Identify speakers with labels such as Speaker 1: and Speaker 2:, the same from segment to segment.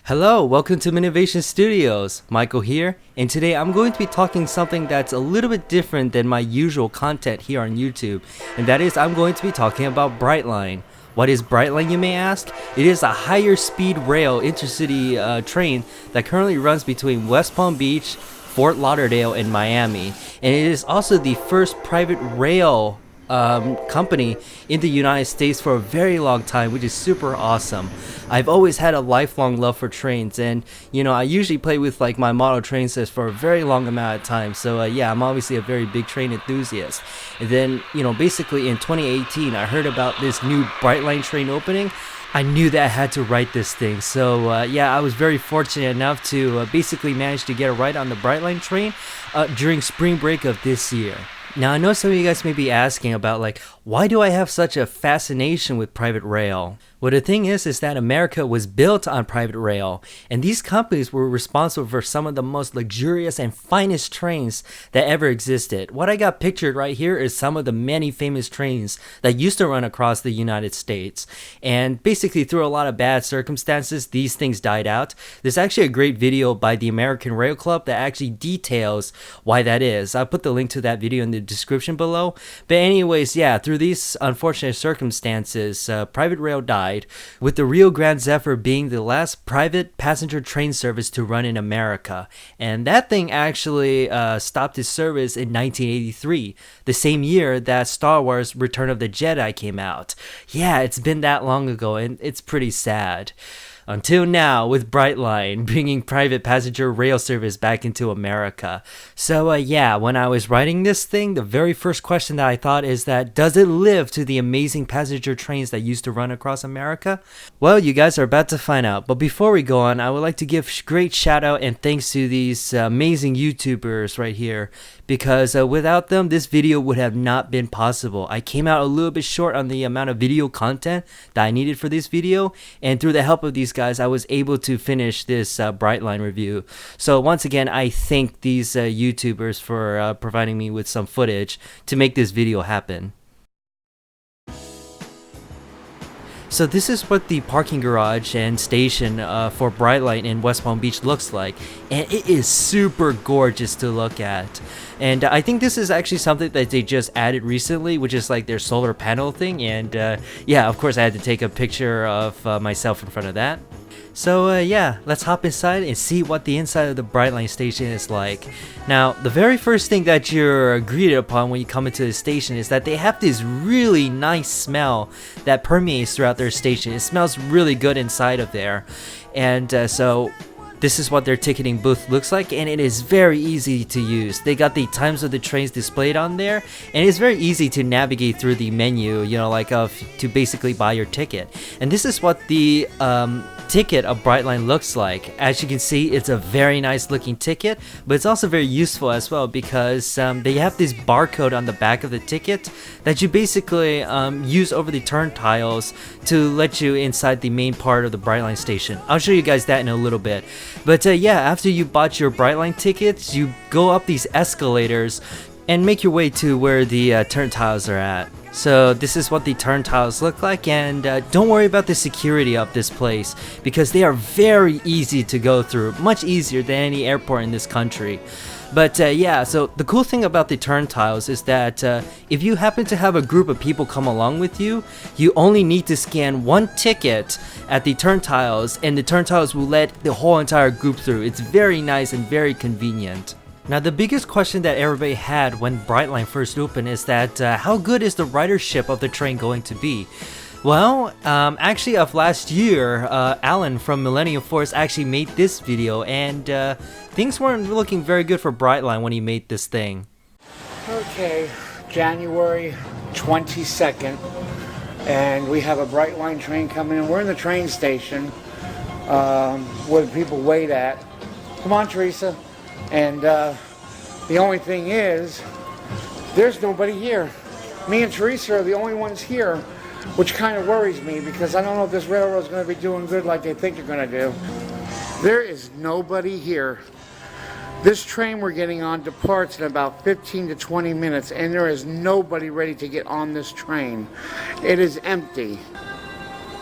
Speaker 1: Hello, welcome to Innovation Studios. Michael here, and today I'm going to be talking something that's a little bit different than my usual content here on YouTube, and that is I'm going to be talking about Brightline. What is Brightline, you may ask? It is a higher speed rail intercity train that currently runs between West Palm Beach, Fort Lauderdale, and Miami, and it is also the first private rail company in the United States for a very long time, which is super awesome. I've always had a lifelong love for trains, and I usually play with like my model train sets for a very long amount of time. So yeah, I'm obviously a very big train enthusiast. And then basically in 2018 I heard about this new Brightline train opening. I knew that I had to write this thing. So yeah, I was very fortunate enough to basically manage to get a ride on the Brightline train during spring break of this year. Now, I know some of you guys may be asking about like, why do I have such a fascination with private rail? Well, the thing is that America was built on private rail, and these companies were responsible for some of the most luxurious and finest trains that ever existed. What I got pictured right here is some of the many famous trains that used to run across the United States. And basically through a lot of bad circumstances, these things died out. There's actually a great video by the American Rail Club that actually details why that is. I'll put the link to that video in the description below. But anyways, yeah, through these unfortunate circumstances, private rail died, with the Rio Grande Zephyr being the last private passenger train service to run in America. And that thing actually stopped its service in 1983, the same year that Star Wars Return of the Jedi came out. Yeah, it's been that long ago, and it's pretty sad. Until now, with Brightline bringing private passenger rail service back into America. So yeah, when I was writing this thing, the very first question that I thought is that, does it live to the amazing passenger trains that used to run across America? Well, you guys are about to find out. But before we go on, I would like to give great shout out and thanks to these amazing YouTubers right here, because without them, this video would have not been possible. I came out a little bit short on the amount of video content that I needed for this video, and through the help of these guys, I was able to finish this Brightline review. So once again, I thank these YouTubers for providing me with some footage to make this video happen. So this is what the parking garage and station for Brightline in West Palm Beach looks like, and it is super gorgeous to look at. And I think this is actually something that they just added recently, which is like their solar panel thing. And yeah, of course I had to take a picture of myself in front of that. So yeah, let's hop inside and see what the inside of the Brightline station is like. Now, the very first thing that you're greeted upon when you come into the station is that they have this really nice smell that permeates throughout their station. It smells really good inside of there. And so this is what their ticketing booth looks like, and it is very easy to use. They got the times of the trains displayed on there, and it's very easy to navigate through the menu, to basically buy your ticket. And this is what the ticket of Brightline looks like. As you can see, it's a very nice looking ticket, but it's also very useful as well because they have this barcode on the back of the ticket that you basically use over the turntiles to let you inside the main part of the Brightline station. I'll show you guys that in a little bit. But yeah, after you bought your Brightline tickets, you go up these escalators and make your way to where the turntiles are at. So this is what the turntiles look like, and don't worry about the security of this place because they are very easy to go through, much easier than any airport in this country. But yeah, so the cool thing about the turntiles is that if you happen to have a group of people come along with you, you only need to scan one ticket at the turntiles, and the turntiles will let the whole entire group through. It's very nice and very convenient. Now, the biggest question that everybody had when Brightline first opened is that how good is the ridership of the train going to be? Well, actually of last year, Alan from Millennium Force actually made this video, and things weren't looking very good for Brightline when he made this thing.
Speaker 2: Okay, January 22nd, and we have a Brightline train coming in. We're in the train station where the people wait at. Come on, Teresa. And the only thing is, there's nobody here. Me and Teresa are the only ones here, which kind of worries me because I don't know if this railroad's going to be doing good like they think they're going to do. There is nobody here. This train we're getting on departs in about 15 to 20 minutes, and there is nobody ready to get on this train. It is empty.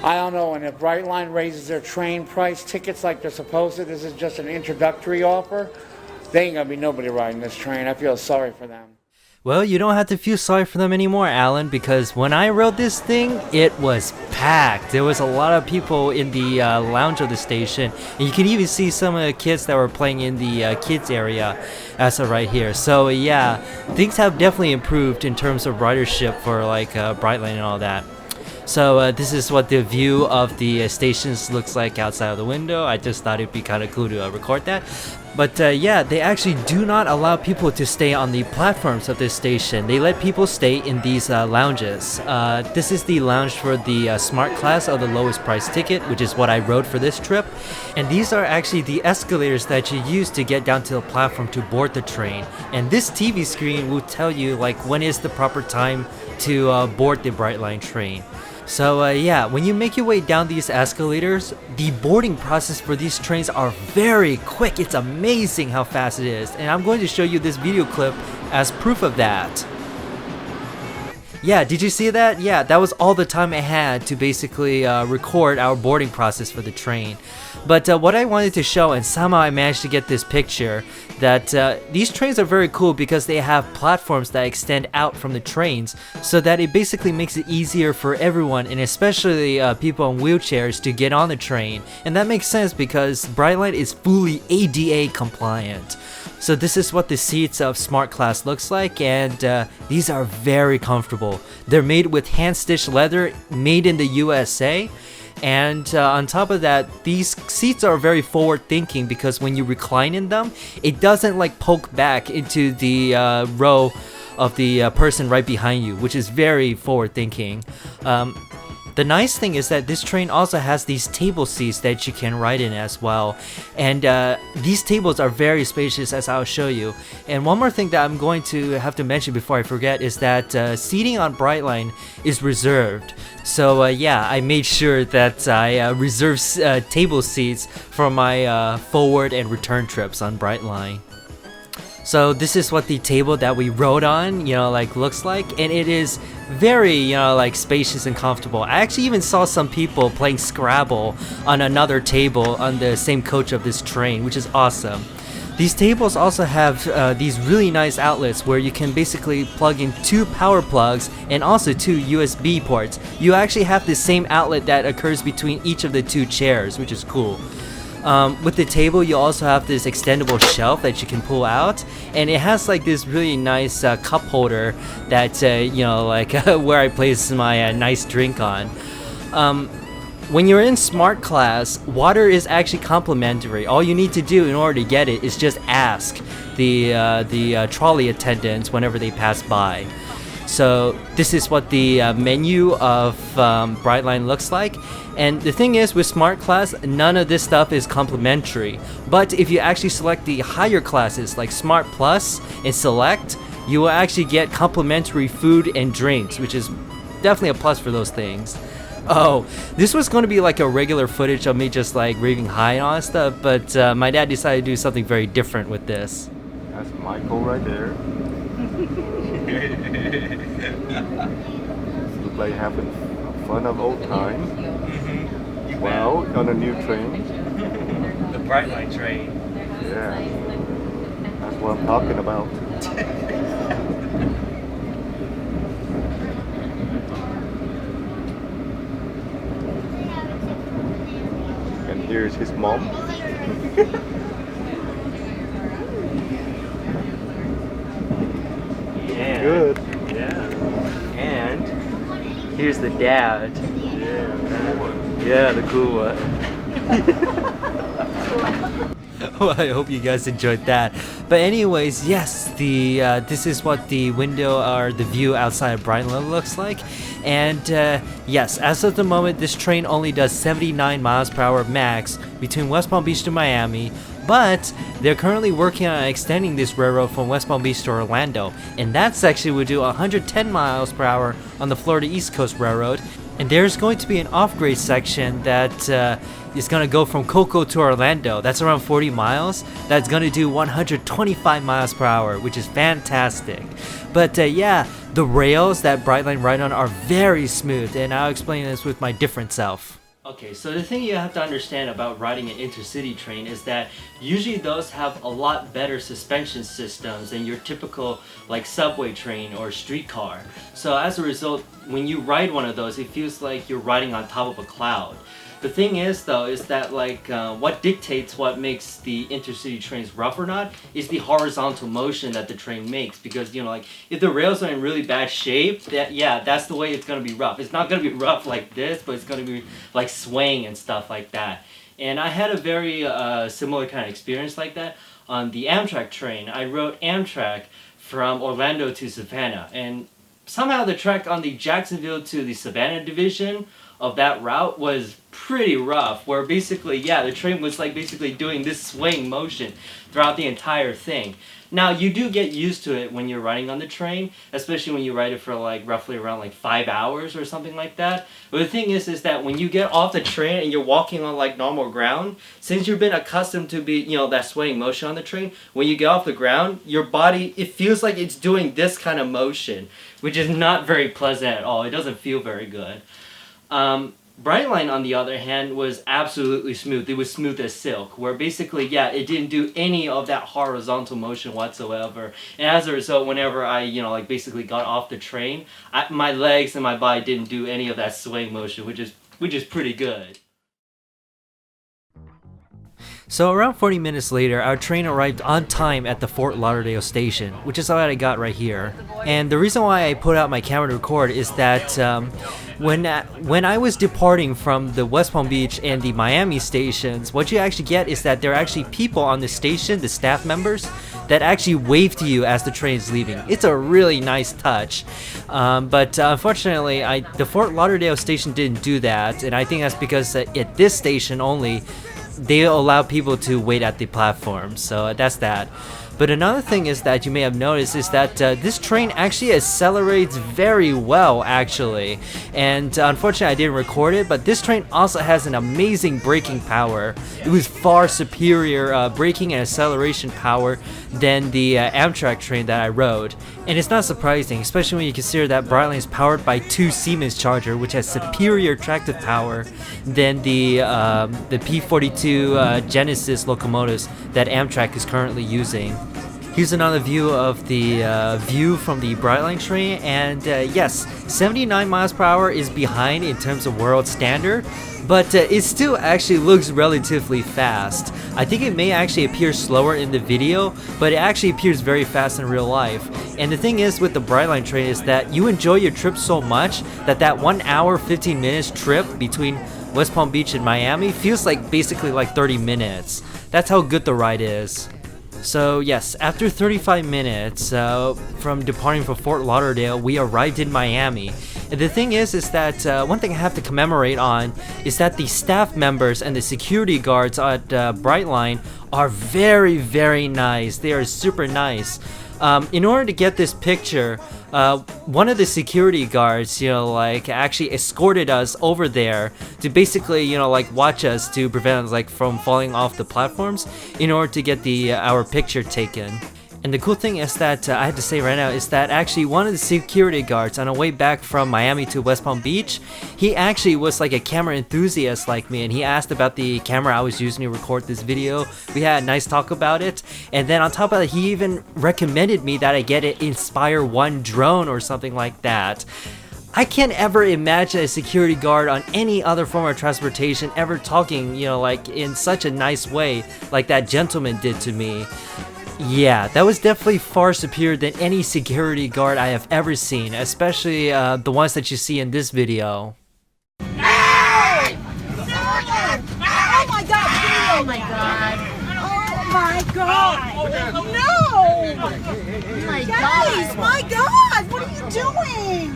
Speaker 2: I don't know, and if Brightline raises their train price tickets like they're supposed to, this is just an introductory offer, they ain't gonna be nobody riding this train. I feel sorry for them.
Speaker 1: Well, you don't have to feel sorry for them anymore, Alan, because when I rode this thing, it was packed. There was a lot of people in the lounge of the station, and you can even see some of the kids that were playing in the kids area as of right here. So yeah, things have definitely improved in terms of ridership for like Brightline and all that. So this is what the view of the stations looks like outside of the window. I just thought it'd be kind of cool to record that. But yeah, they actually do not allow people to stay on the platforms of this station. They let people stay in these lounges. This is the lounge for the smart class of the lowest price ticket, which is what I rode for this trip. And these are actually the escalators that you use to get down to the platform to board the train. And this TV screen will tell you like when is the proper time to board the Brightline train. So yeah, when you make your way down these escalators, the boarding process for these trains are very quick. It's amazing how fast it is, and I'm going to show you this video clip as proof of that. Yeah, did you see that? Yeah, that was all the time I had to basically record our boarding process for the train. But what I wanted to show, and somehow I managed to get this picture, that these trains are very cool because they have platforms that extend out from the trains, so that it basically makes it easier for everyone, and especially people in wheelchairs, to get on the train. And that makes sense because Brightline is fully ADA compliant. So this is what the seats of Smart Class looks like, and these are very comfortable. They're made with hand-stitched leather, made in the USA. And on top of that, these seats are very forward-thinking because when you recline in them, it doesn't like poke back into the row of the person right behind you, which is very forward-thinking. The nice thing is that this train also has these table seats that you can ride in as well, and these tables are very spacious, as I'll show you. And one more thing that I'm going to have to mention before I forget is that seating on Brightline is reserved. So yeah, I made sure that I reserve table seats for my forward and return trips on Brightline. So this is what the table that we rode on, like looks like, and it is very, like spacious and comfortable. I actually even saw some people playing Scrabble on another table on the same coach of this train, which is awesome. These tables also have these really nice outlets where you can basically plug in 2 power plugs and also 2 USB ports. You actually have the same outlet that occurs between each of the 2 chairs, which is cool. With the table, you also have this extendable shelf that you can pull out, and it has like this really nice cup holder that like where I place my nice drink on. When you're in Smart Class, water is actually complimentary. All you need to do in order to get it is just ask the trolley attendants whenever they pass by. So this is what the menu of Brightline looks like. And the thing is, with Smart Class, none of this stuff is complimentary. But if you actually select the higher classes like Smart Plus and Select, you will actually get complimentary food and drinks, which is definitely a plus for those things. Oh, this was going to be like a regular footage of me just like raving high and all that stuff, but my dad decided to do something very different with this.
Speaker 3: That's Michael right there. Looks like having fun of old times. Wow, on a new train.
Speaker 1: The Brightline train.
Speaker 3: Yeah, that's what I'm talking about. And here's his mom.
Speaker 1: Yeah.
Speaker 3: Good.
Speaker 1: Yeah. And here's the dad.
Speaker 3: Yeah, that one.
Speaker 1: Yeah, the cool one. Well, I hope you guys enjoyed that. But anyways, yes, this is what the window or the view outside of Brightline looks like. And yes, as of the moment, this train only does 79 miles per hour max between West Palm Beach to Miami. But they're currently working on extending this railroad from West Palm Beach to Orlando. And that section would do 110 miles per hour on the Florida East Coast Railroad. And there's going to be an off-grade section that is going to go from Cocoa to Orlando. That's around 40 miles. That's going to do 125 miles per hour, which is fantastic. But yeah, The rails that Brightline ride on are very smooth, and I'll explain this with my different self. Okay, so the thing you have to understand about riding an intercity train is that usually those have a lot better suspension systems than your typical like subway train or streetcar. So as a result, when you ride one of those, it feels like you're riding on top of a cloud. The thing is though, is that like what dictates what makes the intercity trains rough or not is the horizontal motion that the train makes, because you know, like if the rails are in really bad shape, that's the way it's gonna be rough. It's not gonna be rough like this, but it's gonna be like swaying and stuff like that. And I had a very similar kind of experience like that on the Amtrak train. I rode Amtrak from Orlando to Savannah, and somehow the track on the Jacksonville to the Savannah division of that route was pretty rough, where basically, the train was like basically doing this swaying motion throughout the entire thing. Now, you do get used to it when you're riding on the train, especially when you ride it for like roughly around like 5 hours or something like that. But the thing is that when you get off the train and you're walking on like normal ground, since you've been accustomed to that swaying motion on the train, when you get off the ground, your body, it feels like it's doing this kind of motion, which is not very pleasant at all. It doesn't feel very good. Brightline, on the other hand, was absolutely smooth. It was smooth as silk, where basically, it didn't do any of that horizontal motion whatsoever. And as a result, whenever I, basically got off the train, my legs and my body didn't do any of that swaying motion, which is pretty good. So around 40 minutes later, our train arrived on time at the Fort Lauderdale station, which is what I got right here. And the reason why I put out my camera to record is that when I was departing from the West Palm Beach and the Miami stations, what you actually get is that there are actually people on the station, the staff members, that actually wave to you as the train is leaving. It's a really nice touch. But unfortunately, the Fort Lauderdale station didn't do that, and I think that's because at this station only, they allow people to wait at the platform, so that's that. But another thing is that you may have noticed is that this train actually accelerates very well, actually. And unfortunately I didn't record it, but this train also has an amazing braking power. It was far superior braking and acceleration power than the Amtrak train that I rode. And it's not surprising, especially when you consider that Brightline is powered by 2 Siemens Charger, which has superior tractive power than the P42 Genesis locomotives that Amtrak is currently using. Here's another view of the view from the Brightline train, and yes, 79 miles per hour is behind in terms of world standard, but it still actually looks relatively fast. I think it may actually appear slower in the video, but it actually appears very fast in real life. And the thing is with the Brightline train is that you enjoy your trip so much that 1 hour 15 minutes trip between West Palm Beach and Miami feels like basically like 30 minutes. That's how good the ride is. So yes, after 35 minutes from departing from Fort Lauderdale, we arrived in Miami. And the thing is that one thing I have to commemorate on is that the staff members and the security guards at Brightline are very, very nice. They are super nice. In order to get this picture, one of the security guards, actually escorted us over there to basically, watch us to prevent us, from falling off the platforms in order to get our picture taken. And the cool thing is that I have to say right now is that actually one of the security guards on our way back from Miami to West Palm Beach, he actually was like a camera enthusiast like me, and he asked about the camera I was using to record this video. We had a nice talk about it, and then on top of that, he even recommended me that I get an Inspire 1 drone or something like that. I can't ever imagine a security guard on any other form of transportation ever talking, in such a nice way like that gentleman did to me. Yeah, that was definitely far superior than any security guard I have ever seen, especially the ones that you see in this video.
Speaker 4: No! No! Oh my god! Oh my god! Oh my god! No! Oh my guys! My god! What are you doing?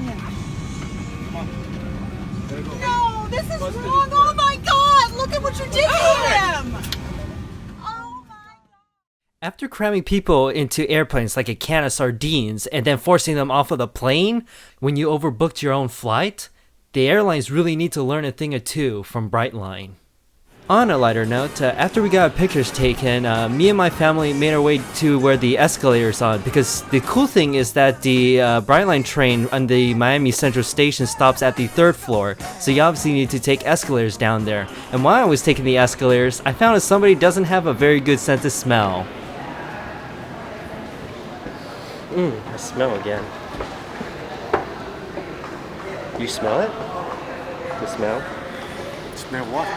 Speaker 4: No! This is wrong! Oh my god! Look at what you did to him!
Speaker 1: After cramming people into airplanes like a can of sardines and then forcing them off of the plane when you overbooked your own flight, the airlines really need to learn a thing or two from Brightline. On a lighter note, after we got pictures taken, me and my family made our way to where the escalator's on, because the cool thing is that the Brightline train on the Miami Central Station stops at the 3rd floor, so you obviously need to take escalators down there. And while I was taking the escalators, I found that somebody doesn't have a very good sense of smell. I smell again. You smell it? The smell?
Speaker 2: Smell what?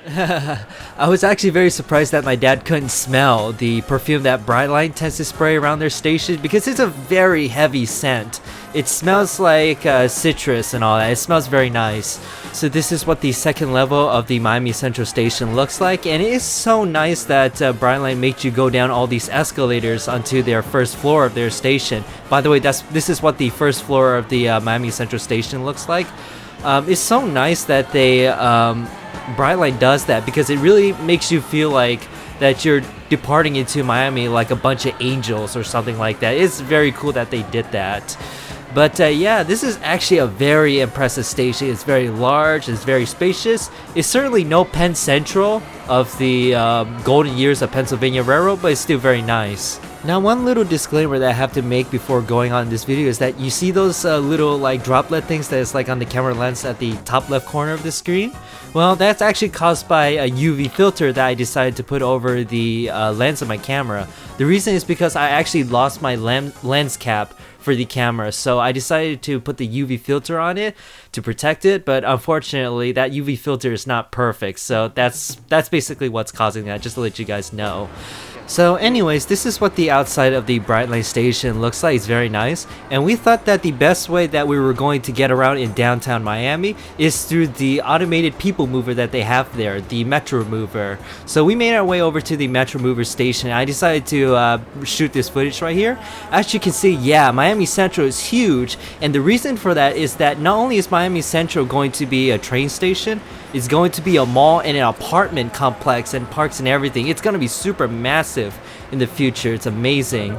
Speaker 1: I was actually very surprised that my dad couldn't smell the perfume that Brightline tends to spray around their station, because it's a very heavy scent. It smells like citrus and all that. It smells very nice. So this is what the 2nd level of the Miami Central Station looks like, and it is so nice that Brightline makes you go down all these escalators onto their 1st floor of their station. By the way, this is what the 1st floor of the Miami Central Station looks like. It's so nice that they Brightline does that, because it really makes you feel like that you're departing into Miami like a bunch of angels or something like that. It's very cool that they did that. But yeah, this is actually a very impressive station. It's very large, it's very spacious. It's certainly no Penn Central of the golden years of Pennsylvania Railroad, but it's still very nice. Now, one little disclaimer that I have to make before going on this video is that you see those little like droplet things that is like on the camera lens at the top left corner of the screen? Well, that's actually caused by a UV filter that I decided to put over the lens of my camera. The reason is because I actually lost my lens cap for the camera, so I decided to put the UV filter on it to protect it, but unfortunately that UV filter is not perfect, so that's basically what's causing that, just to let you guys know. So anyways, this is what the outside of the Brightline station looks like. It's very nice, and we thought that the best way that we were going to get around in downtown Miami is through the automated people mover that they have there, the Metro Mover. So we made our way over to the Metro Mover station. I decided to shoot this footage right here. As you can see, yeah, Miami Central is huge, and the reason for that is that not only is Miami Central going to be a train station, it's going to be a mall and an apartment complex and parks and everything. It's going to be super massive in the future. It's amazing.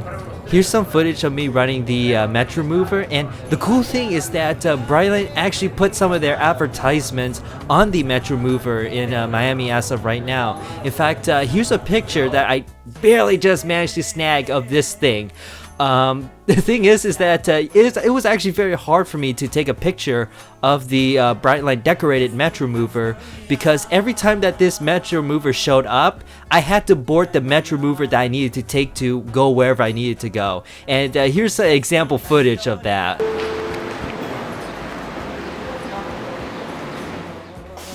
Speaker 1: Here's some footage of me running the Metro Mover, and the cool thing is that Brightline actually put some of their advertisements on the Metro Mover in Miami as of right now. In fact, here's a picture that I barely just managed to snag of this thing. The thing is that it was actually very hard for me to take a picture of the Brightline decorated Metro Mover, because every time that this Metro Mover showed up, I had to board the Metro Mover that I needed to take to go wherever I needed to go. And here's some example footage of that.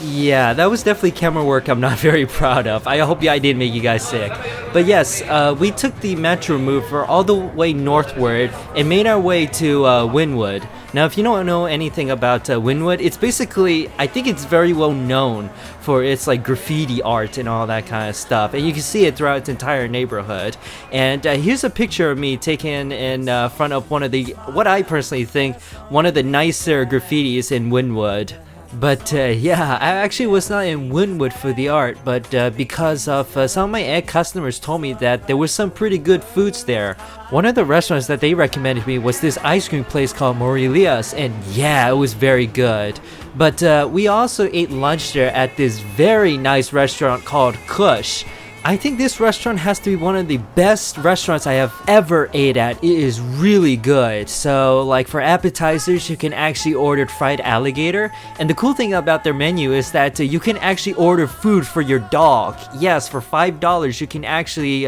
Speaker 1: Yeah, that was definitely camera work I'm not very proud of. I hope I didn't make you guys sick. But yes, we took the Metro Mover all the way northward and made our way to Wynwood. Now, if you don't know anything about Wynwood, it's basically, I think it's very well known for its like graffiti art and all that kind of stuff. And you can see it throughout its entire neighborhood. And here's a picture of me taken in front of one of the, what I personally think, one of the nicer graffitis in Wynwood. But yeah, I actually was not in Wynwood for the art, but because of some of my egg customers told me that there was some pretty good foods there. One of the restaurants that they recommended me was this ice cream place called Morelia's, and yeah, it was very good. But we also ate lunch there at this very nice restaurant called Kush. I think this restaurant has to be one of the best restaurants I have ever ate at. It is really good. So like for appetizers, you can actually order fried alligator. And the cool thing about their menu is that you can actually order food for your dog. Yes, for $5 you can actually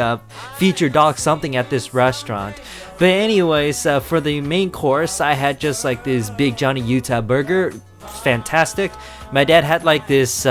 Speaker 1: feed your dog something at this restaurant. But anyways, for the main course, I had just like this big Johnny Utah burger. Fantastic. My dad had like this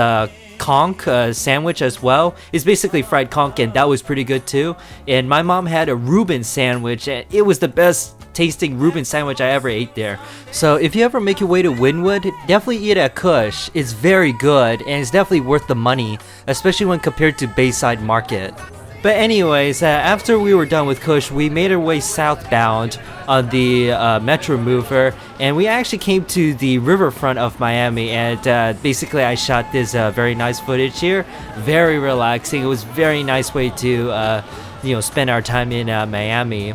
Speaker 1: conch sandwich as well. It's basically fried conch, and that was pretty good too. And my mom had a Reuben sandwich, and it was the best tasting Reuben sandwich I ever ate there. So if you ever make your way to Wynwood, definitely eat at Kush. It's very good, and it's definitely worth the money, especially when compared to Bayside Market. But anyways, after we were done with Kush, we made our way southbound on the Metro Mover, and we actually came to the riverfront of Miami, and basically I shot this very nice footage here. Very relaxing. It was a very nice way to spend our time in Miami.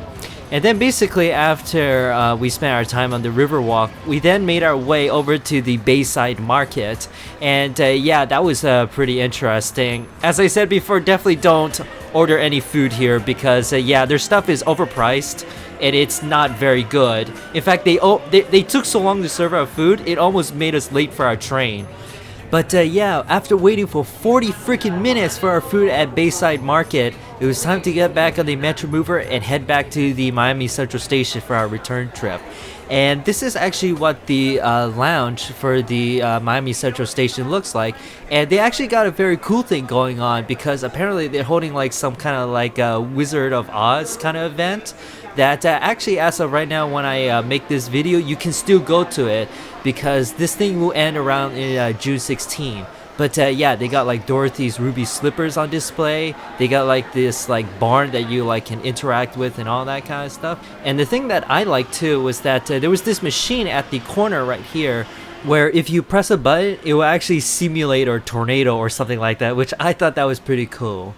Speaker 1: And then basically after we spent our time on the Riverwalk, we then made our way over to the Bayside Market. And yeah, that was pretty interesting. As I said before, definitely don't order any food here because yeah, their stuff is overpriced and it's not very good. In fact, they took so long to serve our food, it almost made us late for our train. But yeah, after waiting for 40 freaking minutes for our food at Bayside Market, it was time to get back on the Metro Mover and head back to the Miami Central Station for our return trip. And this is actually what the lounge for the Miami Central Station looks like. And they actually got a very cool thing going on because apparently they're holding like some kind of like Wizard of Oz kind of event that actually, as of right now, when I make this video, you can still go to it because this thing will end around in June 16. But yeah, they got like Dorothy's ruby slippers on display. They got like this like barn that you like can interact with and all that kind of stuff. And the thing that I liked too was that there was this machine at the corner right here where if you press a button, it will actually simulate a tornado or something like that, which I thought that was pretty cool.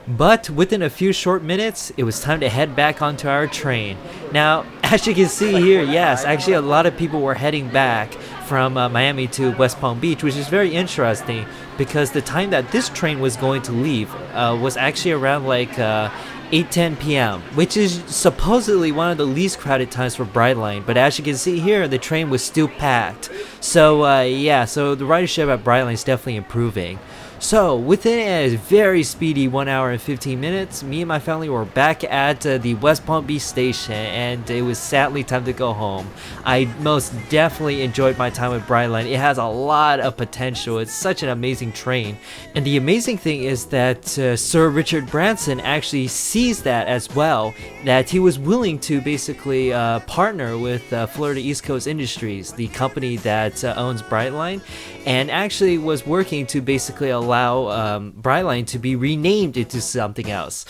Speaker 1: But within a few short minutes, it was time to head back onto our train. Now, as you can see here, yes, actually a lot of people were heading back from Miami to West Palm Beach, which is very interesting because the time that this train was going to leave was actually around like 8:10 p.m., which is supposedly one of the least crowded times for Brightline. But as you can see here, the train was still packed. So yeah, so the ridership at Brightline is definitely improving. So within a very speedy 1 hour and 15 minutes, me and my family were back at the West Palm Beach station, and it was sadly time to go home. I most definitely enjoyed my time with Brightline. It has a lot of potential. It's such an amazing train. And the amazing thing is that Sir Richard Branson actually sees that as well, that he was willing to basically partner with Florida East Coast Industries, the company that owns Brightline, and actually was working to basically allow Brightline to be renamed into something else.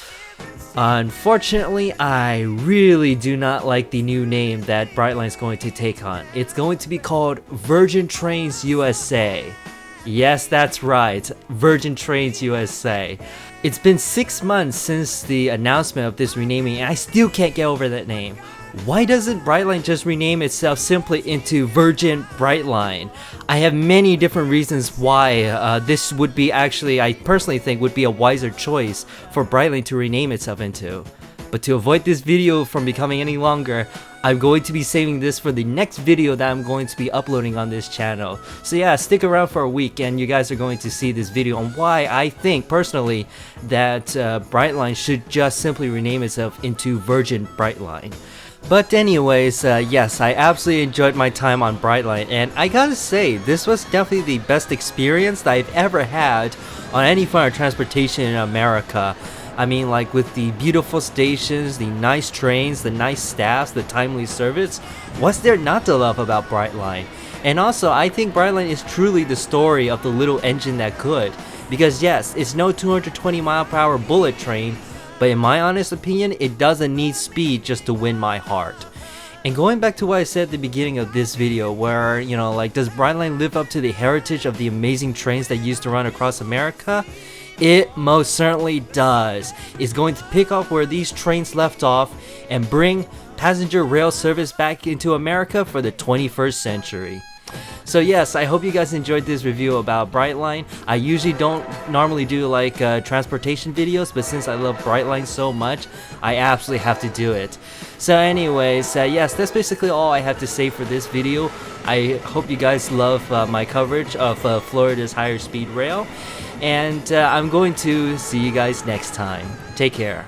Speaker 1: Unfortunately, I really do not like the new name that Brightline is going to take on. It's going to be called Virgin Trains USA. Yes, that's right, Virgin Trains USA. It's been 6 months since the announcement of this renaming, and I still can't get over that name. Why doesn't Brightline just rename itself simply into Virgin Brightline? I have many different reasons why this would be actually, I personally think, would be a wiser choice for Brightline to rename itself into. But to avoid this video from becoming any longer, I'm going to be saving this for the next video that I'm going to be uploading on this channel. So yeah, stick around for a week and you guys are going to see this video on why I think personally that Brightline should just simply rename itself into Virgin Brightline. But anyways, yes, I absolutely enjoyed my time on Brightline, and I gotta say, this was definitely the best experience that I've ever had on any form of transportation in America. I mean, like with the beautiful stations, the nice trains, the nice staffs, the timely service, what's there not to love about Brightline? And also, I think Brightline is truly the story of the little engine that could. Because yes, it's no 220-mile-per-hour bullet train, but in my honest opinion, it doesn't need speed just to win my heart. And going back to what I said at the beginning of this video, where, you know, like, does Brightline live up to the heritage of the amazing trains that used to run across America? It most certainly does. It's going to pick up where these trains left off and bring passenger rail service back into America for the 21st century. So yes, I hope you guys enjoyed this review about Brightline. I usually don't normally do like transportation videos, but since I love Brightline so much, I absolutely have to do it. So anyways, yes, that's basically all I have to say for this video. I hope you guys love my coverage of Florida's higher speed rail. And I'm going to see you guys next time. Take care.